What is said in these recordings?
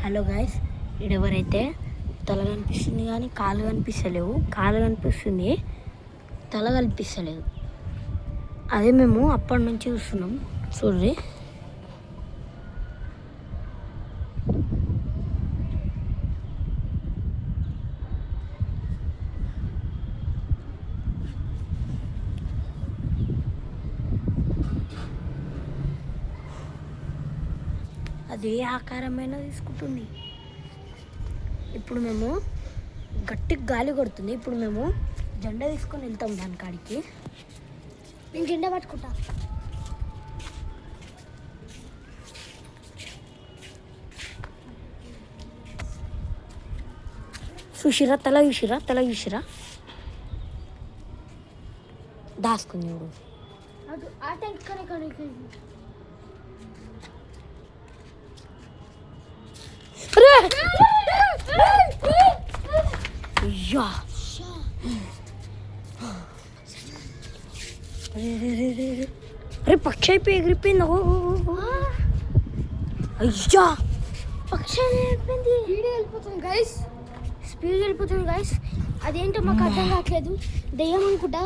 Hello guys, ఈడెవరైతే తల కనిపిస్తుంది కానీ కాళ్ళు కనిపిస్తలేవు. కాళ్ళు కనిపిస్తుంది, తల కనిపిస్తలేదు. అదే మేము అప్పటి నుంచి చూస్తున్నాం. చూడండి, అది ఏ ఆకారమైనా తీసుకుంటుంది. ఇప్పుడు మేము గట్టిగా గాలి కొడుతుంది. ఇప్పుడు మేము జెండా తీసుకొని వెళ్తాం దాని కాడికి. నేను జెండా పట్టుకుంటా. చూసిరా, తల చూసిరా దాసుకుంది. ఇప్పుడు ఆ ట్యాంక్ కానీ అయ్యా, అరే పక్షి అయిపోయి ఎగిరిపోయింది. అయ్యా, పక్షి అయిపోయింది. స్పీడ్ వెళ్ళిపోతుంది గైస్. అదేంటో మాకు అర్థం కావట్లేదు. దెయ్యం అనుకుంటా.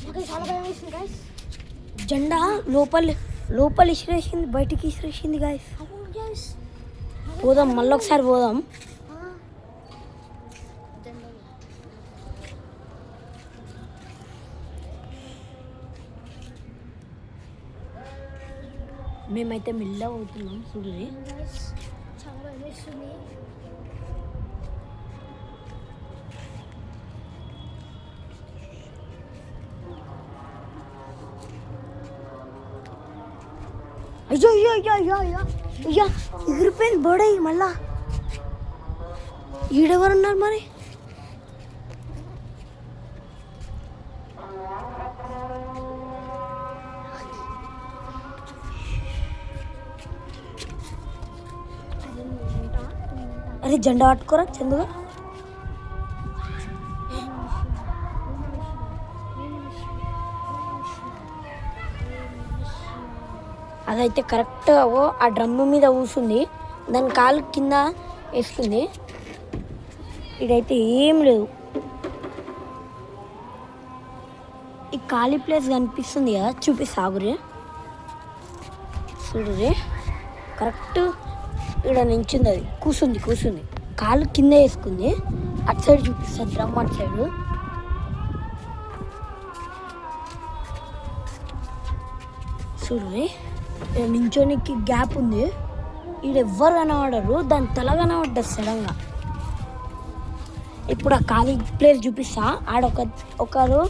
మాకు చాలా భయం వేస్తుంది గైస్. జెండా లోపల ఇసిరేసింది, బయటికి ఇసిరేసింది గాయస్. పోదాం, మళ్ళీ ఒకసారి పోదాం. మేమైతే మెల్లగా పోతున్నాం. చూడండి, చాలా భయం వేస్తుంది. అయ్యో అయ్యో అయ్యో అయ్యో అయ్యో అయ్యా, ఎగిరిపోయింది బోడై. మళ్ళా ఈడెవరున్నారు మరి? అరే జెండా పట్టుకోరా చందుగా. అదైతే కరెక్ట్గా ఆ డ్రమ్ము మీద కూర్చుంది, దాని కాలు కింద వేసుకుంది. ఇదైతే ఏం లేదు. ఈ ఖాళీ ప్లేస్ కనిపిస్తుంది కదా, చూపిస్తాగురే. చూడురే, కరెక్ట్ ఇక్కడ నించుంది. అది కూర్చుంది, కాలు కింద వేసుకుంది. అటు సైడ్ చూపిస్తుంది, డ్రమ్ అటు సైడు. చూడురే, నించోనికి గ్యాప్ ఉంది. ఈడెవ్వరు కనబడరు, దాని తల కనబడ్డది సడన్గా. ఇప్పుడు ఆ ఖాళీ ప్లేస్ చూపిస్తా. ఒకరు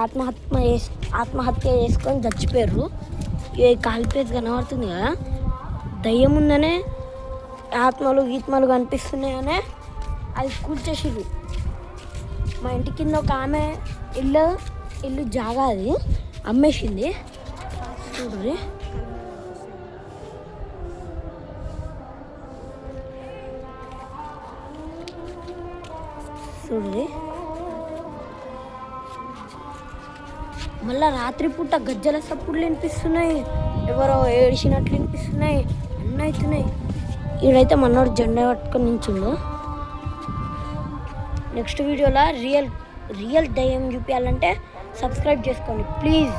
ఆత్మహత్య చేసుకొని చచ్చిపోయారు. ఈ ఖాళీ ప్లేస్ కనబడుతుంది కదా, దయ్యం ఉందనే ఆత్మలు కనిపిస్తున్నాయనే అది కూల్చేసిరు. మా ఇంటి కింద ఒక ఆమె ఇల్లు జాగా అది అమ్మేసింది. చూడండి, మళ్ళా రాత్రిపూట గజ్జల సప్పుడులు వినిపిస్తున్నాయి, ఎవరో ఏడిచినట్లు వినిపిస్తున్నాయి, అన్నీ అవుతున్నాయి. ఈడైతే మనోడు జెండా పట్టుకొని నించుండు. నెక్స్ట్ వీడియోలో రియల్ దయ్యం చూపించాలంటే సబ్స్క్రైబ్ చేసుకోండి ప్లీజ్.